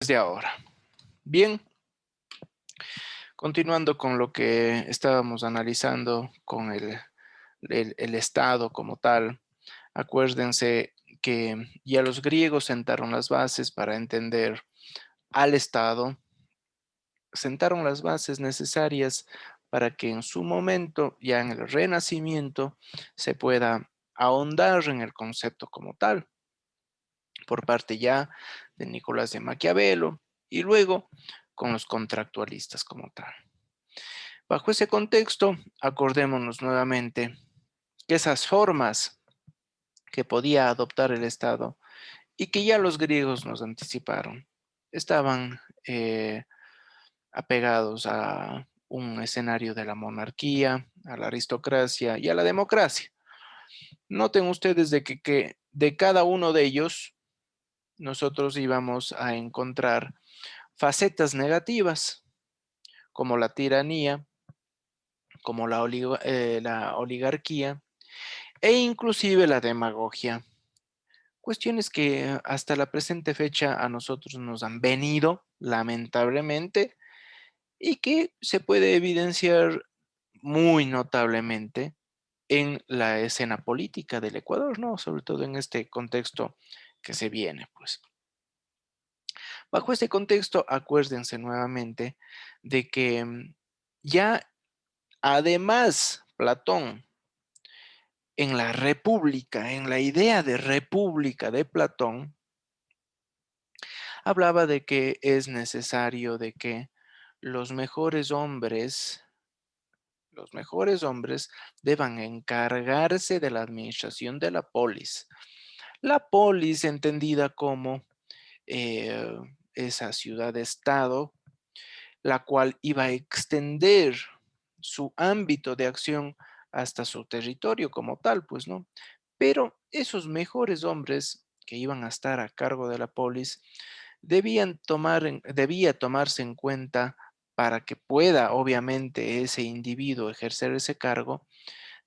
desde ahora. Bien, continuando con lo que estábamos analizando con el Estado como tal, acuérdense que ya los griegos sentaron las bases para entender al Estado, sentaron las bases necesarias para que en su momento, ya en el Renacimiento, se pueda ahondar en el concepto como tal, por parte ya de Nicolás de Maquiavelo y luego con los contractualistas como tal. Bajo ese contexto, acordémonos nuevamente que esas formas que podía adoptar el Estado y que ya los griegos nos anticiparon, estaban apegados a un escenario de la monarquía, a la aristocracia y a la democracia. Noten ustedes que de cada uno de ellos nosotros íbamos a encontrar facetas negativas, como la tiranía, como la oligarquía e inclusive la demagogia. Cuestiones que hasta la presente fecha a nosotros nos han venido, lamentablemente, y que se puede evidenciar muy notablemente en la escena política del Ecuador, ¿no? Sobre todo en este contexto que se viene, pues. Bajo este contexto, acuérdense nuevamente de que ya además Platón en la república, en la idea de república de Platón, hablaba de que es necesario de que los mejores hombres, los mejores hombres deban encargarse de la administración de la polis. La polis entendida como eh, esa ciudad-estado, la cual iba a extender su ámbito de acción hasta su territorio como tal, pues, ¿no? Pero esos mejores hombres que iban a estar a cargo de la polis debía tomarse en cuenta para que pueda, obviamente, ese individuo ejercer ese cargo,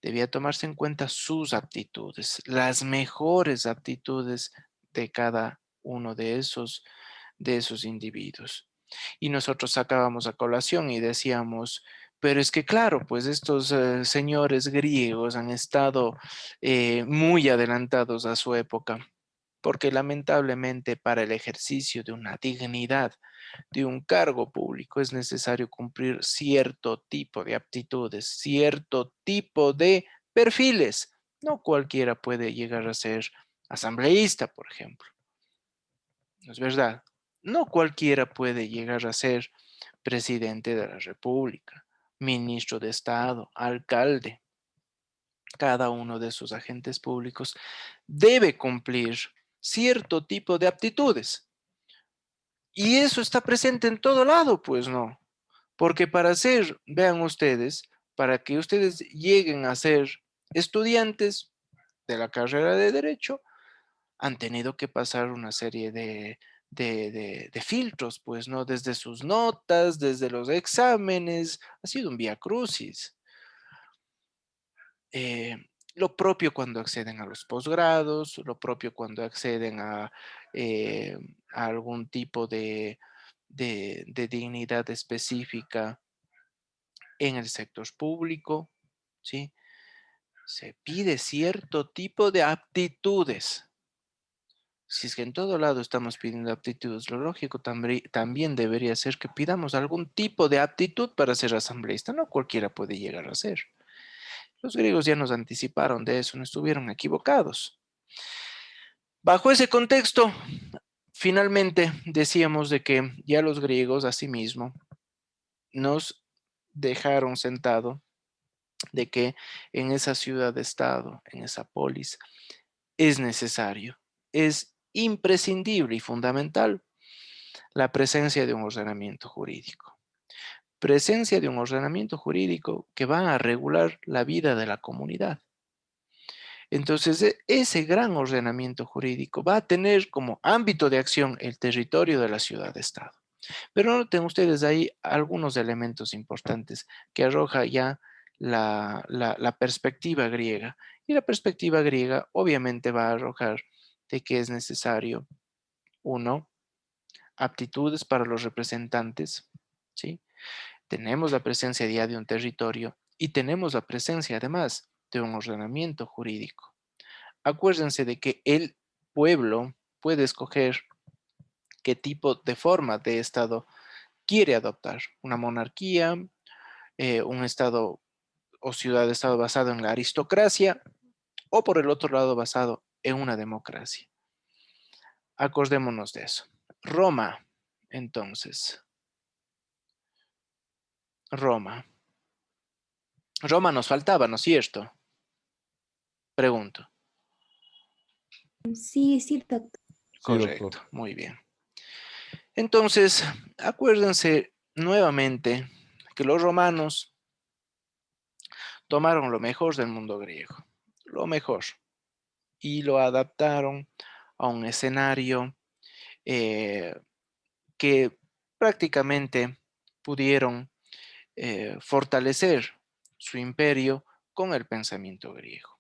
debía tomarse en cuenta sus aptitudes, las mejores aptitudes de cada uno de esos individuos. Y nosotros sacábamos a colación y decíamos, pero es que claro, pues estos señores griegos han estado muy adelantados a su época, porque lamentablemente para el ejercicio de una dignidad, de un cargo público, es necesario cumplir cierto tipo de aptitudes, cierto tipo de perfiles. No cualquiera puede llegar a ser asambleísta, por ejemplo. ¿No es verdad? No cualquiera puede llegar a ser presidente de la República, ministro de Estado, alcalde. Cada uno de sus agentes públicos debe cumplir cierto tipo de aptitudes. Y eso está presente en todo lado, pues no. Porque para ser, vean ustedes, para que ustedes lleguen a ser estudiantes de la carrera de Derecho, han tenido que pasar una serie de filtros, pues, ¿no? Desde sus notas, desde los exámenes, ha sido un vía crucis. Eh, lo propio cuando acceden a los posgrados, lo propio cuando acceden a algún tipo de dignidad específica en el sector público, ¿sí? Se pide cierto tipo de aptitudes. Si es que en todo lado estamos pidiendo aptitudes, lo lógico también debería ser que pidamos algún tipo de aptitud para ser asambleísta. No cualquiera puede llegar a ser. Los griegos ya nos anticiparon de eso, no estuvieron equivocados. Bajo ese contexto, finalmente decíamos de que ya los griegos asimismo nos dejaron sentado de que en esa ciudad-estado, en esa polis, es necesario, es imprescindible y fundamental la presencia de un ordenamiento jurídico. Presencia de un ordenamiento jurídico que va a regular la vida de la comunidad. Entonces, ese gran ordenamiento jurídico va a tener como ámbito de acción el territorio de la ciudad-estado. Pero noten ustedes ahí algunos elementos importantes que arroja ya la perspectiva griega. Y la perspectiva griega obviamente va a arrojar de que es necesario, uno, aptitudes para los representantes, ¿sí? Tenemos la presencia ya de un territorio y tenemos la presencia además de un ordenamiento jurídico. Acuérdense de que el pueblo puede escoger qué tipo de forma de Estado quiere adoptar. Una monarquía, un Estado o ciudad-Estado basado en la aristocracia o por el otro lado basado en una democracia. Acordémonos de eso. Roma, entonces. Roma. Roma nos faltaba, ¿no es cierto? Pregunto. Sí, sí, doctor. Sí, doctor. Correcto, muy bien. Entonces, acuérdense nuevamente que los romanos tomaron lo mejor del mundo griego, lo mejor, y lo adaptaron a un escenario eh, que prácticamente pudieron fortalecer su imperio con el pensamiento griego.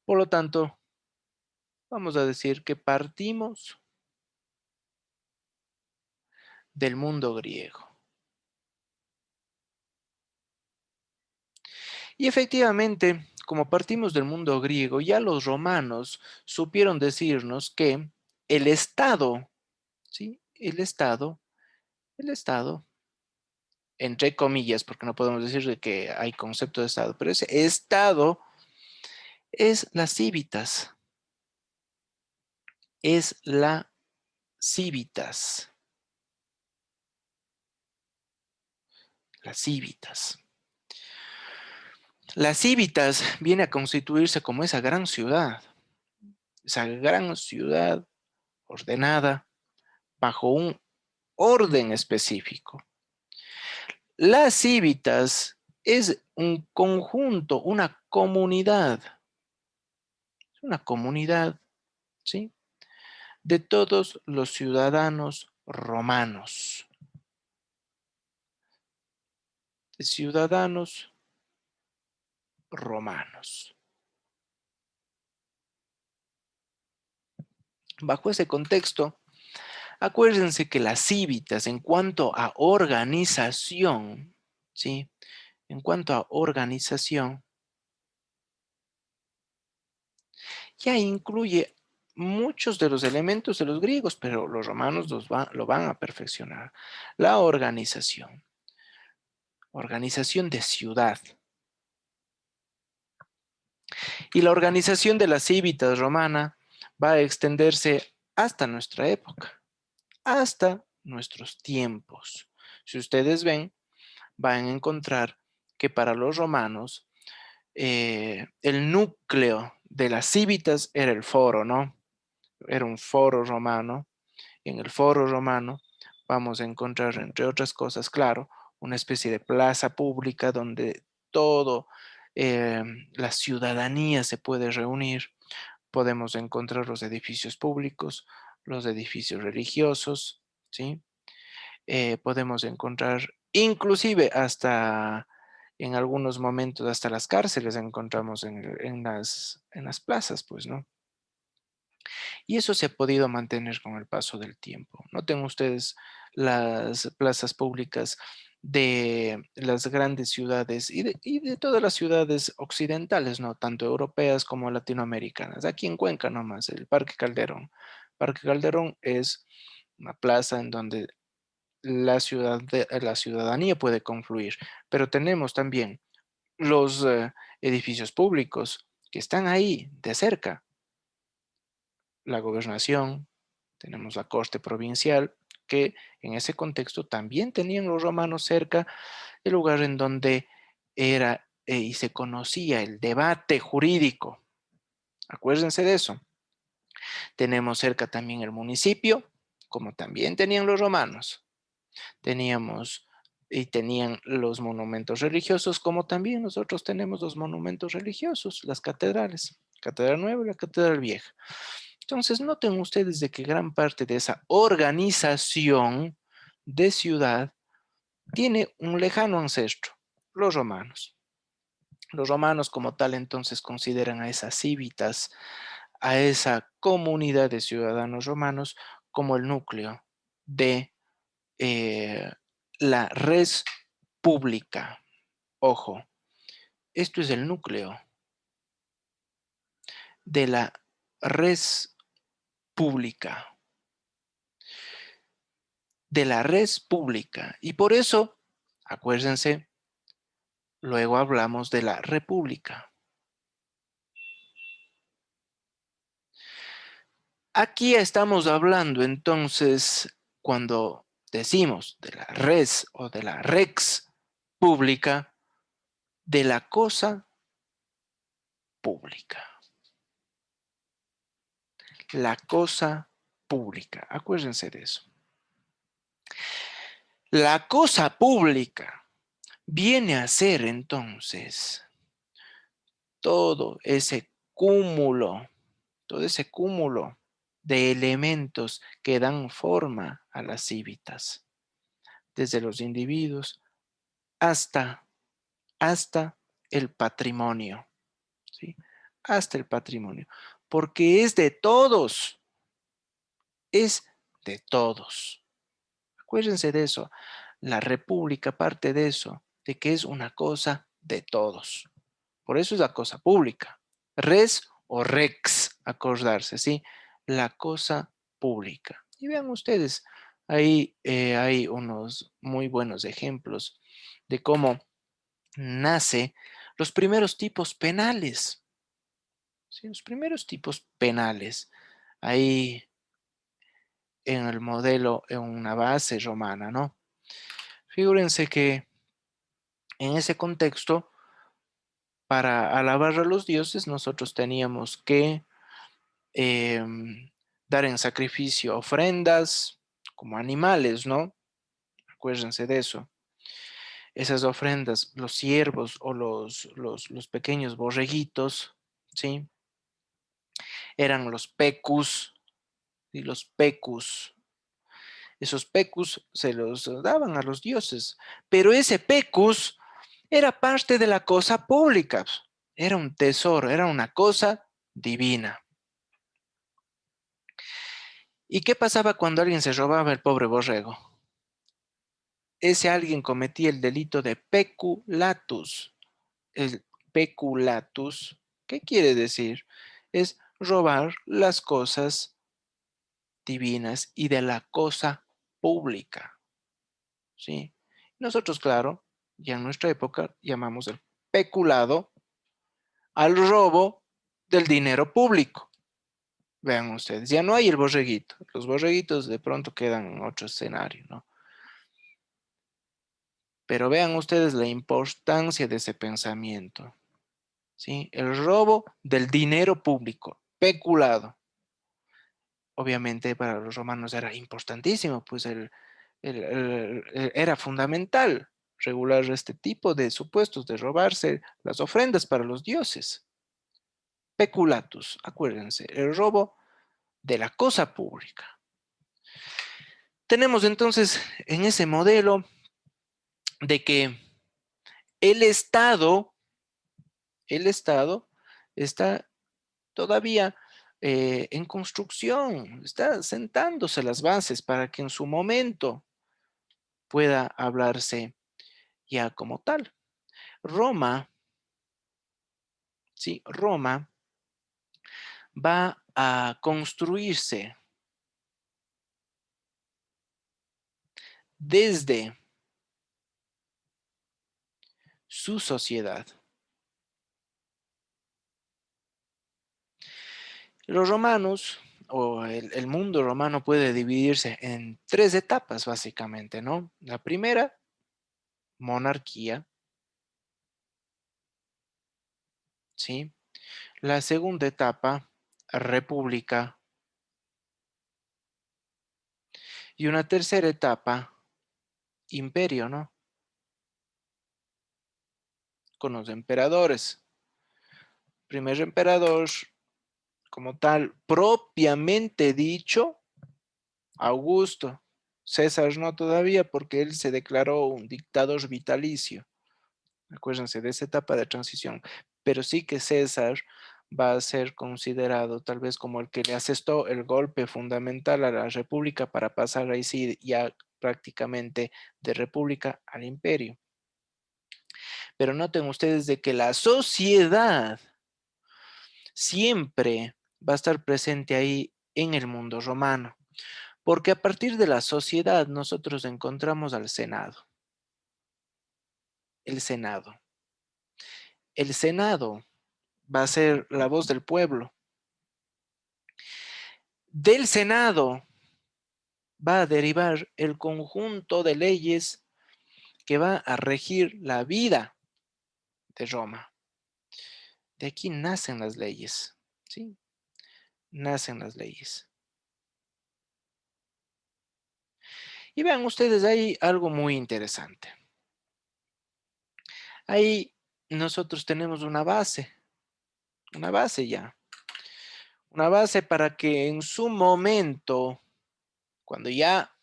Por lo tanto, vamos a decir que partimos del mundo griego. Y efectivamente, como partimos del mundo griego, ya los romanos supieron decirnos que el Estado, ¿sí? El Estado, entre comillas, porque no podemos decir de que hay concepto de Estado, pero ese Estado es las civitas, es la civitas, las civitas. Las civitas viene a constituirse como esa gran ciudad ordenada bajo un orden específico. Las civitas es un conjunto, una comunidad, ¿sí? De todos los ciudadanos romanos. De ciudadanos romanos. Bajo ese contexto, acuérdense que las civitas en cuanto a organización, ¿sí? En cuanto a organización, ya incluye muchos de los elementos de los griegos, pero los romanos lo van a perfeccionar. La organización de ciudad. Y la organización de la civitas romana va a extenderse hasta nuestra época, hasta nuestros tiempos. Si ustedes ven, van a encontrar que para los romanos el núcleo de las civitas era el foro, ¿no? Era un foro romano. En el foro romano vamos a encontrar, entre otras cosas, claro, una especie de plaza pública donde todo la ciudadanía se puede reunir. Podemos encontrar los edificios públicos, los edificios religiosos, ¿sí? Podemos encontrar inclusive hasta en algunos momentos hasta las cárceles encontramos en las plazas, pues, ¿no? Y eso se ha podido mantener con el paso del tiempo. Noten ustedes las plazas públicas de las grandes ciudades y de todas las ciudades occidentales, ¿no? Tanto europeas como latinoamericanas. Aquí en Cuenca nomás, el Parque Calderón. Parque Calderón es una plaza en donde la ciudadanía puede confluir, pero tenemos también los edificios públicos que están ahí de cerca, la gobernación, tenemos la corte provincial, que en ese contexto también tenían los romanos cerca el lugar en donde era y se conocía el debate jurídico. Acuérdense de eso. Tenemos cerca también el municipio, como también tenían los romanos. Teníamos y tenían los monumentos religiosos, como también nosotros tenemos los monumentos religiosos, las catedrales, Catedral Nueva y la Catedral Vieja. Entonces, noten ustedes de que gran parte de esa organización de ciudad tiene un lejano ancestro, los romanos. Los romanos como tal entonces consideran a esas civitas, a esa comunidad de ciudadanos romanos como el núcleo de la res pública. Ojo, esto es el núcleo de la res pública. De la res pública. Y por eso, acuérdense, luego hablamos de la república. Aquí estamos hablando entonces, cuando decimos de la res o de la rex pública, de la cosa pública. La cosa pública. Acuérdense de eso. La cosa pública viene a ser entonces todo ese cúmulo de elementos que dan forma a las cívitas, desde los individuos hasta, hasta el patrimonio, ¿sí? Hasta el patrimonio, porque es de todos. Acuérdense de eso, la república parte de eso, de que es una cosa de todos. Por eso es la cosa pública. Res o rex, acordarse, ¿sí? La cosa pública. Y vean ustedes, ahí hay unos muy buenos ejemplos de cómo nace los primeros tipos penales. ¿Sí? Los primeros tipos penales. Ahí en el modelo, en una base romana, ¿no? Figúrense que en ese contexto, para alabar a los dioses, nosotros teníamos que dar en sacrificio ofrendas como animales, ¿no? Acuérdense de eso. Esas ofrendas, los ciervos o los pequeños borreguitos, ¿sí? Eran los pecus y los pecus. Esos pecus se los daban a los dioses, pero ese pecus era parte de la cosa pública. Era un tesoro, era una cosa divina. ¿Y qué pasaba cuando alguien se robaba el pobre borrego? Ese alguien cometía el delito de peculatus. El peculatus, ¿qué quiere decir? Es robar las cosas divinas y de la cosa pública, ¿sí? Nosotros, claro, ya en nuestra época llamamos el peculado al robo del dinero público. Vean ustedes, ya no hay el borreguito. Los borreguitos de pronto quedan en otro escenario, ¿no? Pero vean ustedes la importancia de ese pensamiento, ¿sí? El robo del dinero público, peculado. Obviamente para los romanos era importantísimo, pues era fundamental regular este tipo de supuestos de robarse las ofrendas para los dioses. Peculatus, acuérdense, el robo de la cosa pública. Tenemos entonces en ese modelo de que el Estado, el Estado está todavía en construcción, está sentándose las bases para que en su momento pueda hablarse ya como tal. Roma, sí, Roma va a construirse desde su sociedad. Los romanos o el mundo romano puede dividirse en tres etapas básicamente, ¿no? La primera, monarquía, ¿sí? La segunda etapa, república. Y una tercera etapa, imperio, ¿no? Con los emperadores. Primer emperador, como tal, propiamente dicho, Augusto. César no todavía porque él se declaró un dictador vitalicio. Acuérdense de esa etapa de transición. Pero sí que César va a ser considerado tal vez como el que le asestó el golpe fundamental a la república para pasar ahí sí ya prácticamente de república al imperio. Pero noten ustedes de que la sociedad siempre va a estar presente ahí en el mundo romano, porque a partir de la sociedad nosotros encontramos al Senado. El Senado. El Senado va a ser la voz del pueblo. Del Senado va a derivar el conjunto de leyes que va a regir la vida de Roma. De aquí nacen las leyes, ¿sí? Nacen las leyes. Y vean ustedes, hay algo muy interesante. Ahí nosotros tenemos una base ya. Una base para que en su momento, cuando ya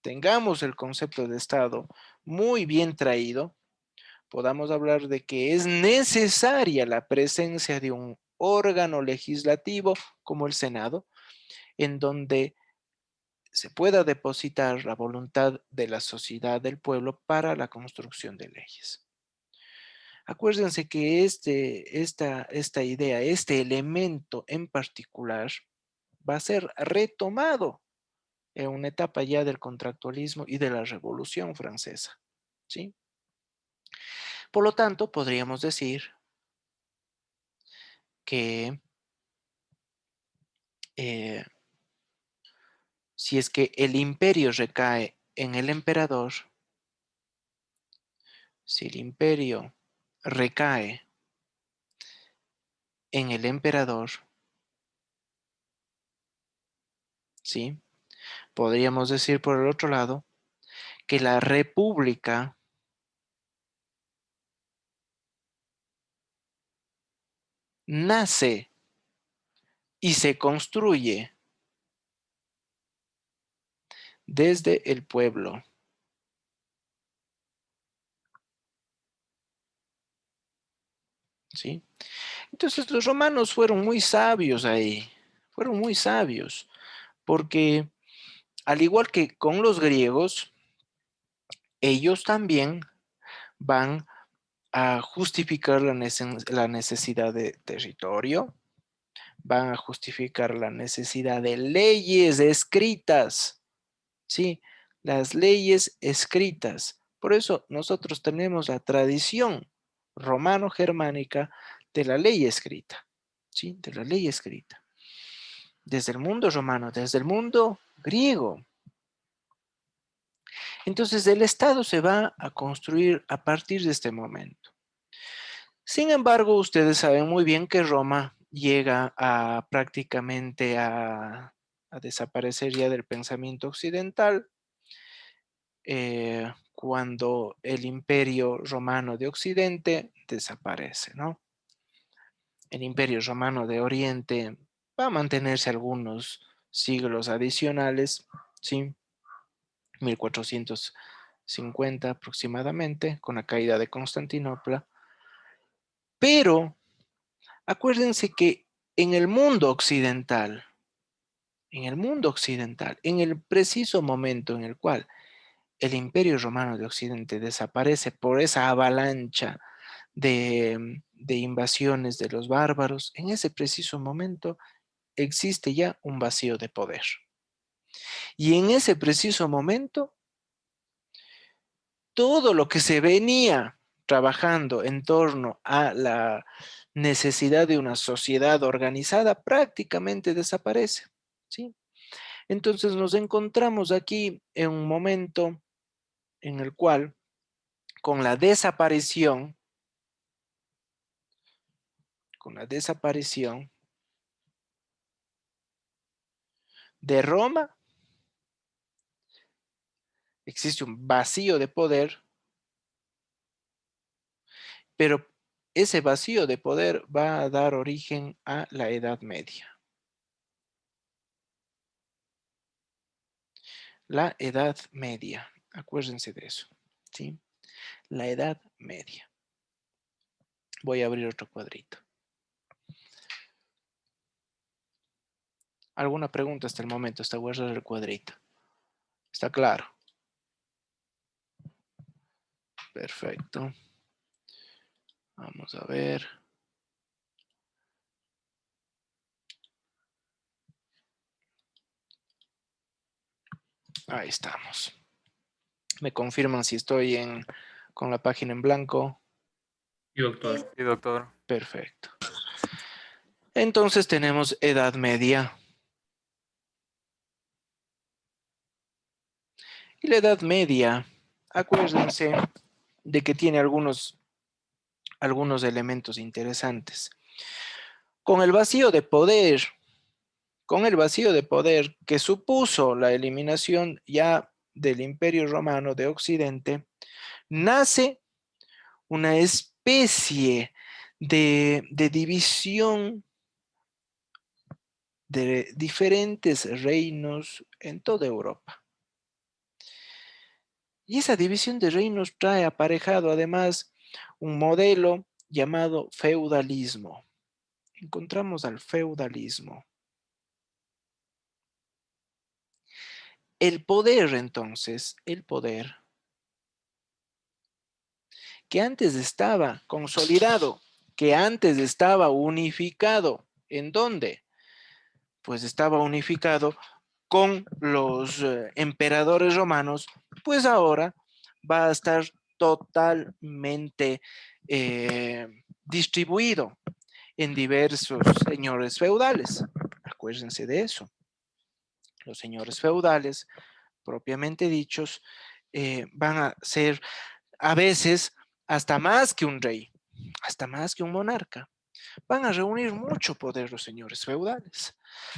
tengamos el concepto de Estado muy bien traído, podamos hablar de que es necesaria la presencia de un órgano legislativo como el Senado, en donde se pueda depositar la voluntad de la sociedad del pueblo para la construcción de leyes. Acuérdense que esta idea, este elemento en particular, va a ser retomado en una etapa ya del contractualismo y de la Revolución Francesa, ¿sí? Por lo tanto, podríamos decir que eh, si es que el imperio recae en el emperador, si el imperio recae en el emperador, ¿sí? Podríamos decir por el otro lado que la república nace y se construye desde el pueblo, ¿sí? Entonces los romanos fueron muy sabios ahí, fueron muy sabios, porque al igual que con los griegos, ellos también van a justificar la necesidad de territorio, van a justificar la necesidad de leyes escritas, ¿sí? Las leyes escritas. Por eso nosotros tenemos la tradición romano-germánica de la ley escrita, ¿sí? De la ley escrita. Desde el mundo romano, desde el mundo griego. Entonces el Estado se va a construir a partir de este momento. Sin embargo, ustedes saben muy bien que Roma llega a prácticamente a desaparecer ya del pensamiento occidental cuando el imperio romano de Occidente desaparece, ¿no? El imperio romano de Oriente va a mantenerse algunos siglos adicionales, ¿sí? 1450 aproximadamente, con la caída de Constantinopla, pero acuérdense que en el mundo occidental, en el preciso momento en el cual el Imperio Romano de Occidente desaparece por esa avalancha de invasiones de los bárbaros, en ese preciso momento existe ya un vacío de poder. Y en ese preciso momento, todo lo que se venía trabajando en torno a la necesidad de una sociedad organizada prácticamente desaparece, ¿sí? Entonces nos encontramos aquí en un momento en el cual, con la desaparición de Roma, existe un vacío de poder, pero ese vacío de poder va a dar origen a la Edad Media. La Edad Media, acuérdense de eso, ¿sí? La Edad Media. Voy a abrir otro cuadrito. ¿Alguna pregunta hasta el momento? Hasta guardar el cuadrito. ¿Está claro? Perfecto. Vamos a ver. Ahí estamos. Me confirman si estoy con la página en blanco. Sí, doctor. Sí, doctor. Perfecto. Entonces tenemos Edad Media. Y la Edad Media, acuérdense de que tiene algunos elementos interesantes. Con el vacío de poder, que supuso la eliminación ya del Imperio Romano de Occidente, nace una especie de división de diferentes reinos en toda Europa. Y esa división de reinos trae aparejado además un modelo llamado feudalismo. Encontramos al feudalismo. El poder, entonces, que antes estaba consolidado, que antes estaba unificado. ¿En dónde? Pues estaba unificado con los emperadores romanos, pues ahora va a estar totalmente distribuido en diversos señores feudales. Acuérdense de eso. Los señores feudales, propiamente dichos, van a ser a veces hasta más que un rey, hasta más que un monarca. Van a reunir mucho poder los señores feudales.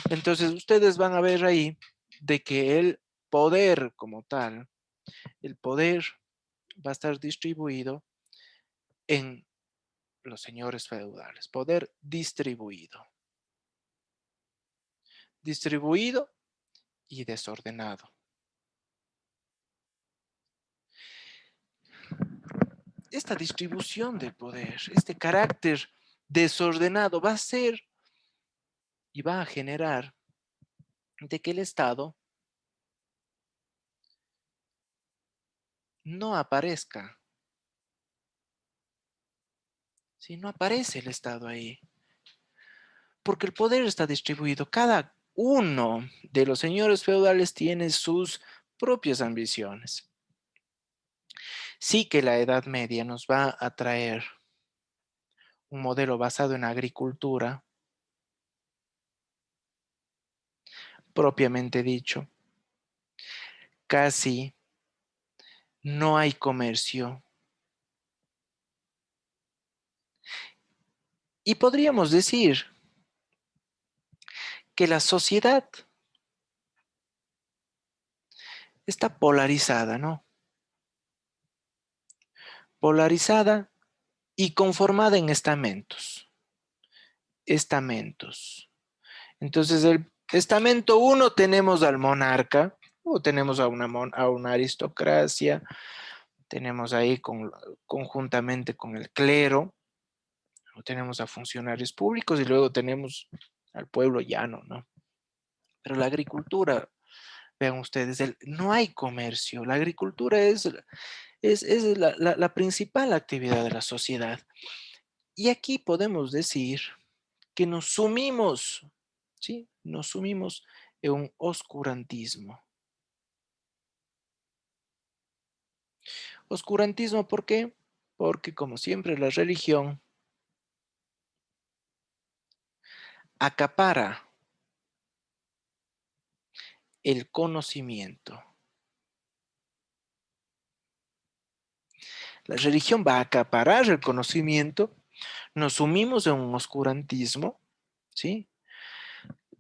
Entonces ustedes van a ver ahí de que el poder como tal, el poder va a estar distribuido en los señores feudales. Poder distribuido. Distribuido y desordenado. Esta distribución del poder, este carácter desordenado va a ser y va a generar de que el Estado no aparezca. Si no aparece el Estado ahí, porque el poder está distribuido. Cada uno de los señores feudales tiene sus propias ambiciones. Sí que la Edad Media nos va a traer un modelo basado en agricultura, propiamente dicho. Casi no hay comercio. Y podríamos decir que la sociedad está polarizada, ¿no? Polarizada y conformada en estamentos. Estamentos. Entonces, el estamento 1 tenemos al monarca, o tenemos a una aristocracia, tenemos ahí conjuntamente con el clero, o tenemos a funcionarios públicos y luego tenemos al pueblo llano, ¿no? Pero la agricultura, vean ustedes, no hay comercio, la agricultura es la principal actividad de la sociedad. Y aquí podemos decir que nos sumimos, ¿sí? Nos sumimos en un oscurantismo. Oscurantismo, ¿por qué? Porque, como siempre, la religión acapara el conocimiento. La religión va a acaparar el conocimiento, nos sumimos en un oscurantismo, ¿sí?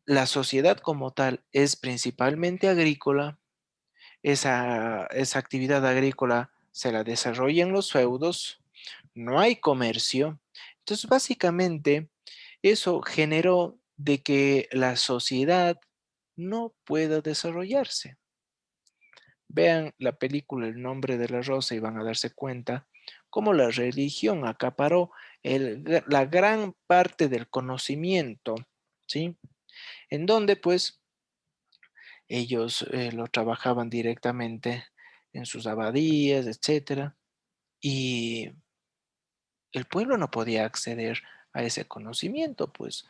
La sociedad como tal es principalmente agrícola, esa actividad agrícola se la desarrolla en los feudos, no hay comercio. Entonces, básicamente, eso generó de que la sociedad no pueda desarrollarse. Vean la película El nombre de la rosa y van a darse cuenta cómo la religión acaparó la gran parte del conocimiento, ¿sí? en donde pues ellos lo trabajaban directamente en sus abadías, etcétera, y el pueblo no podía acceder a ese conocimiento, pues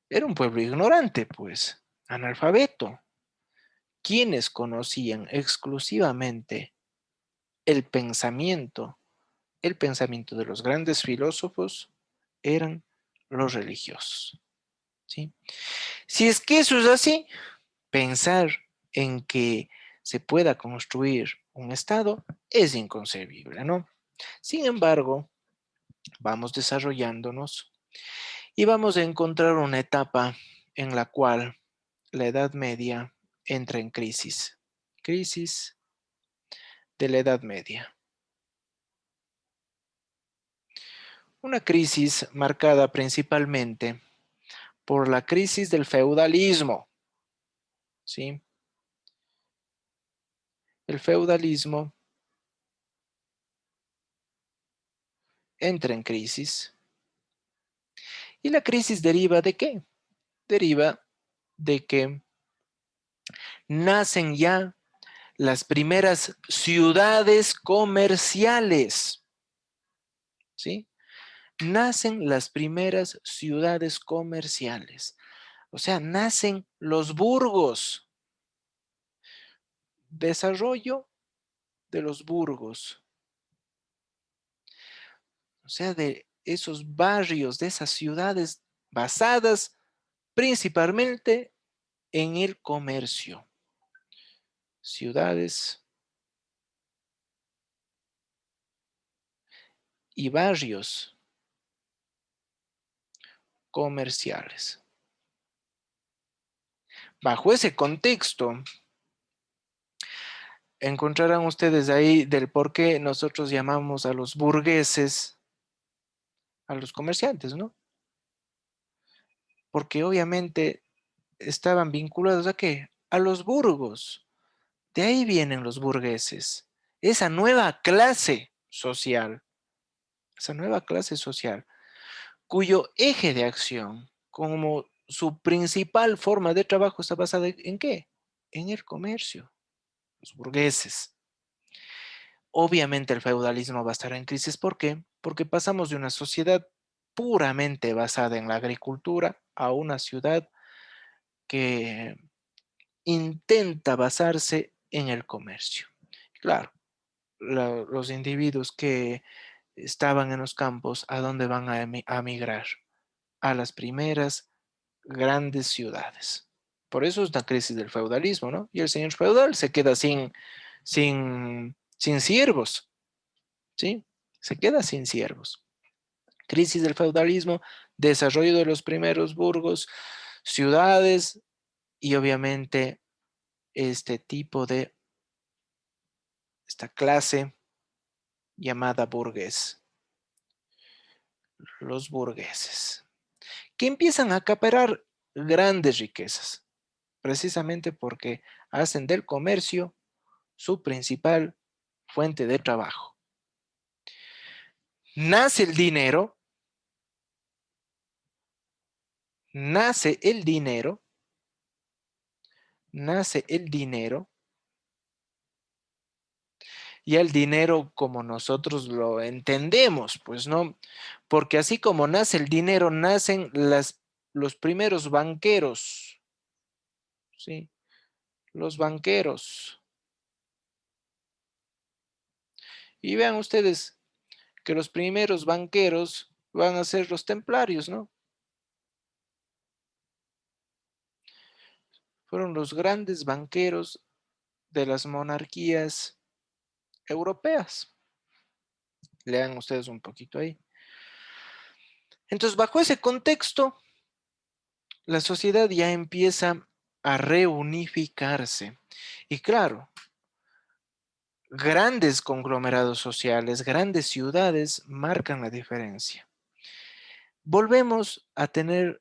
era un pueblo ignorante, pues analfabeto. Quienes conocían exclusivamente el pensamiento de los grandes filósofos eran los religiosos, ¿sí? Si es que eso es así, pensar en que se pueda construir un Estado es inconcebible, ¿no? Sin embargo, vamos desarrollándonos y vamos a encontrar una etapa en la cual la Edad Media entra en crisis. Crisis de la Edad Media. Una crisis marcada principalmente por la crisis del feudalismo, ¿sí? El feudalismo entra en crisis. ¿Y la crisis deriva de qué? Deriva de que nacen ya las primeras ciudades comerciales, ¿sí? Nacen las primeras ciudades comerciales. O sea, nacen los burgos. Desarrollo de los burgos. O sea, de esos barrios, de esas ciudades basadas principalmente en el comercio. Ciudades y barrios comerciales. Bajo ese contexto, encontrarán ustedes ahí del por qué nosotros llamamos a los burgueses a los comerciantes, ¿no? Porque obviamente estaban vinculados ¿a qué? A los burgos. De ahí vienen los burgueses. Esa nueva clase social, cuyo eje de acción, como su principal forma de trabajo está basada ¿en qué? En el comercio, los burgueses. Obviamente el feudalismo va a estar en crisis. ¿Por qué? Porque pasamos de una sociedad puramente basada en la agricultura a una ciudad que intenta basarse en el comercio. Claro, los individuos que estaban en los campos, ¿a dónde van a migrar? A las primeras grandes ciudades. Por eso es la crisis del feudalismo, ¿no? Y el señor feudal se queda sin siervos, ¿sí? Se queda sin siervos. Crisis del feudalismo, desarrollo de los primeros burgos, ciudades y obviamente este tipo de, esta clase llamada burgués, los burgueses, que empiezan a acaparar grandes riquezas, precisamente porque hacen del comercio su principal fuente de trabajo. Nace el dinero, nace el dinero, nace el dinero, y el dinero como nosotros lo entendemos, pues no, porque así como nace el dinero, nacen los primeros banqueros, ¿sí? Los banqueros. Y vean ustedes que los primeros banqueros van a ser los templarios, ¿no? Fueron los grandes banqueros de las monarquías europeas. Lean ustedes un poquito ahí. Entonces, bajo ese contexto, la sociedad ya empieza a reunificarse. Y claro, grandes conglomerados sociales, grandes ciudades marcan la diferencia. Volvemos a tener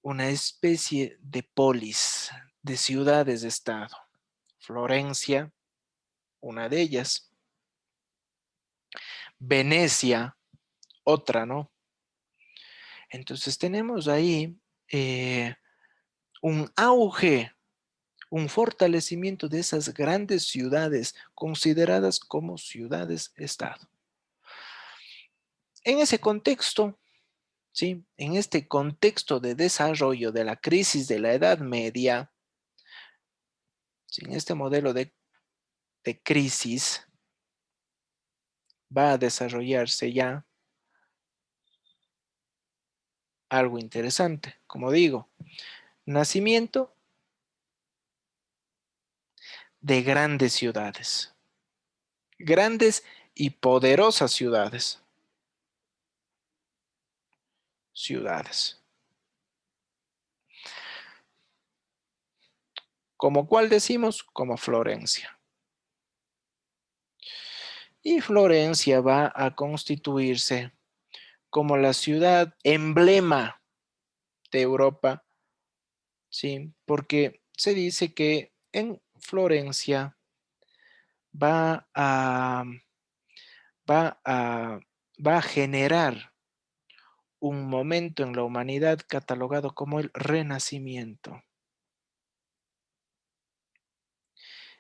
una especie de polis, de ciudades de estado. Florencia, una de ellas. Venecia, otra, ¿no? Entonces tenemos ahí un auge, un fortalecimiento de esas grandes ciudades consideradas como ciudades-estado. En ese contexto, ¿sí? En este contexto de desarrollo de la crisis de la Edad Media, ¿sí? En este modelo de crisis, va a desarrollarse ya algo interesante. Como digo, nacimiento de grandes ciudades, grandes y poderosas ciudades. ¿Como cuál decimos? Como Florencia. Y Florencia va a constituirse como la ciudad emblema de Europa, ¿sí? Porque se dice que en Florencia va a, va a, va a generar un momento en la humanidad catalogado como el Renacimiento.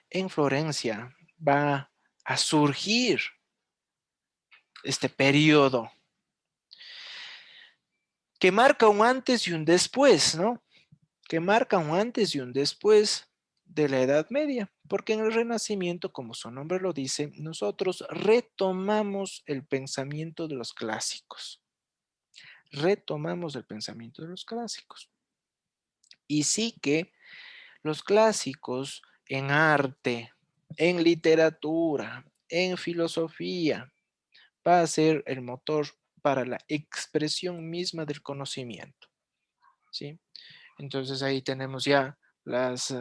En Florencia va a surgir este periodo que marca un antes y un después, ¿no? Que marca un antes y un después de la Edad Media, porque en el Renacimiento, como su nombre lo dice, nosotros retomamos el pensamiento de los clásicos. Retomamos el pensamiento de los clásicos. Y sí que los clásicos en arte, en literatura, en filosofía, va a ser el motor para la expresión misma del conocimiento, ¿sí? Entonces ahí tenemos ya las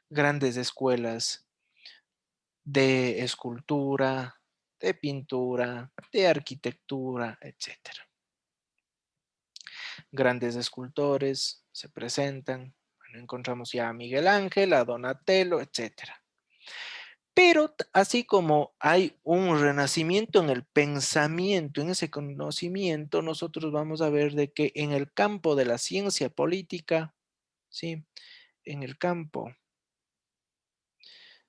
grandes escuelas de escultura, de pintura, de arquitectura, etcétera. Grandes escultores se presentan, bueno, encontramos ya a Miguel Ángel, a Donatello, etcétera. Pero así como hay un renacimiento en el pensamiento, en ese conocimiento, nosotros vamos a ver de que en el campo de la ciencia política, ¿sí? En el campo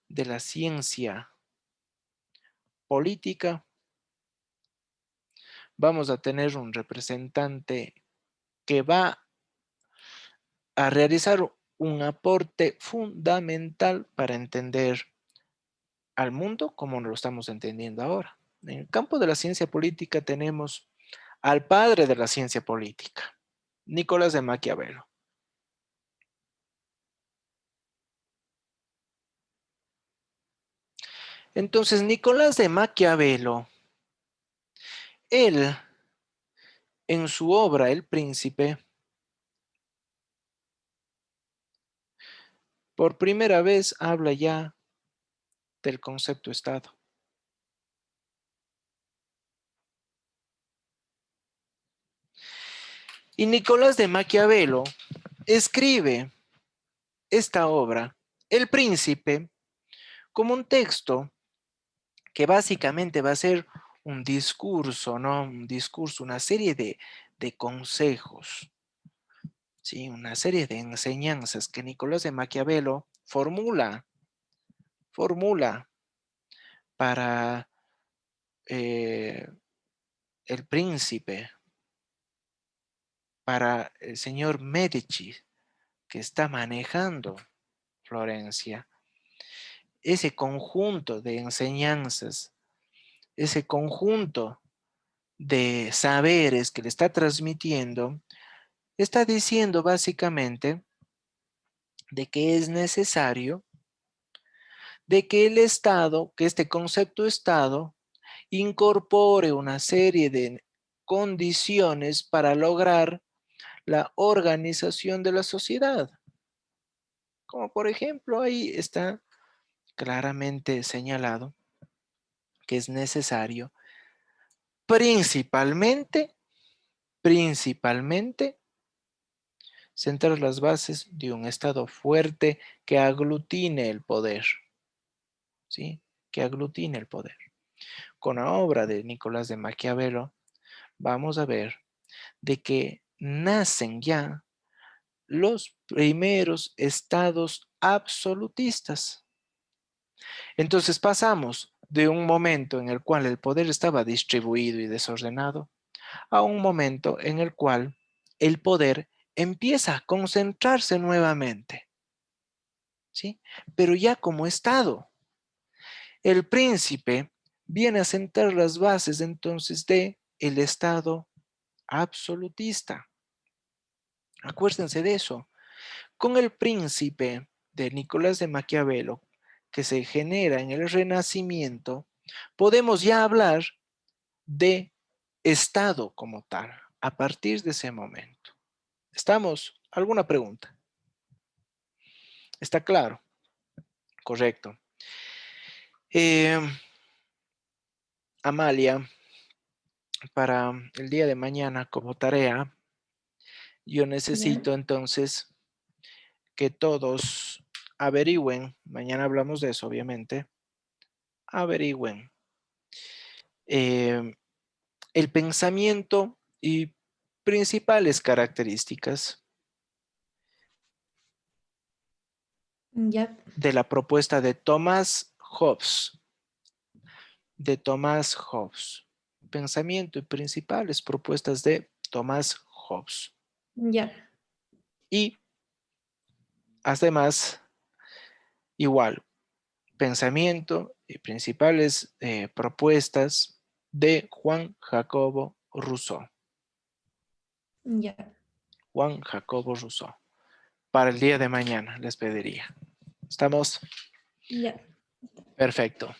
de la ciencia política, vamos a tener un representante que va a realizar un aporte fundamental para entender al mundo como lo estamos entendiendo ahora. En el campo de la ciencia política tenemos al padre de la ciencia política, Nicolás de Maquiavelo. Entonces, Nicolás de Maquiavelo, él, en su obra El Príncipe, por primera vez habla ya del concepto Estado. Y Nicolás de Maquiavelo escribe esta obra, El Príncipe, como un texto que básicamente va a ser un discurso, ¿no? Un discurso, una serie de consejos, ¿sí? Una serie de enseñanzas que Nicolás de Maquiavelo formula para el príncipe, para el señor Medici, que está manejando Florencia. Ese conjunto de enseñanzas, ese conjunto de saberes que le está transmitiendo, está diciendo básicamente de que es necesario de que el Estado, que este concepto Estado, incorpore una serie de condiciones para lograr la organización de la sociedad. Como por ejemplo, ahí está claramente señalado que es necesario principalmente, sentar las bases de un Estado fuerte que aglutine el poder, ¿sí? Que aglutine el poder. Con la obra de Nicolás de Maquiavelo, vamos a ver de que nacen ya los primeros estados absolutistas. Entonces pasamos de un momento en el cual el poder estaba distribuido y desordenado a un momento en el cual el poder empieza a concentrarse nuevamente, ¿sí? Pero ya como estado. El príncipe viene a sentar las bases entonces de el estado absolutista. Acuérdense de eso. Con el príncipe de Nicolás de Maquiavelo, que se genera en el Renacimiento, podemos ya hablar de Estado como tal, a partir de ese momento. ¿Estamos? ¿Alguna pregunta? ¿Está claro? Correcto. Amalia, para el día de mañana como tarea, yo necesito entonces que todos averigüen, mañana hablamos de eso obviamente, averigüen el pensamiento y principales características Ya. de la propuesta de Thomas Hobbes. De Thomas Hobbes. Pensamiento y principales propuestas de Thomas Hobbes. Ya. Y además, igual, pensamiento y principales propuestas de Juan Jacobo Rousseau. Ya. Juan Jacobo Rousseau. Para el día de mañana les pediría. ¿Estamos? Ya. Perfecto.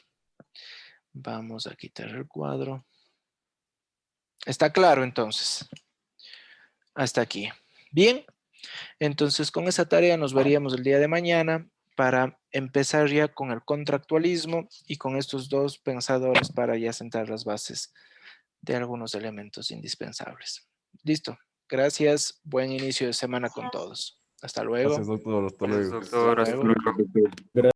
Vamos a quitar el cuadro. ¿Está claro entonces? Hasta aquí. Bien. Entonces con esa tarea nos veríamos el día de mañana para empezar ya con el contractualismo y con estos dos pensadores para ya sentar las bases de algunos elementos indispensables. Listo. Gracias. Buen inicio de semana con todos. Hasta luego. Gracias, doctor. Hasta Gracias, luego. doctor. Hasta luego.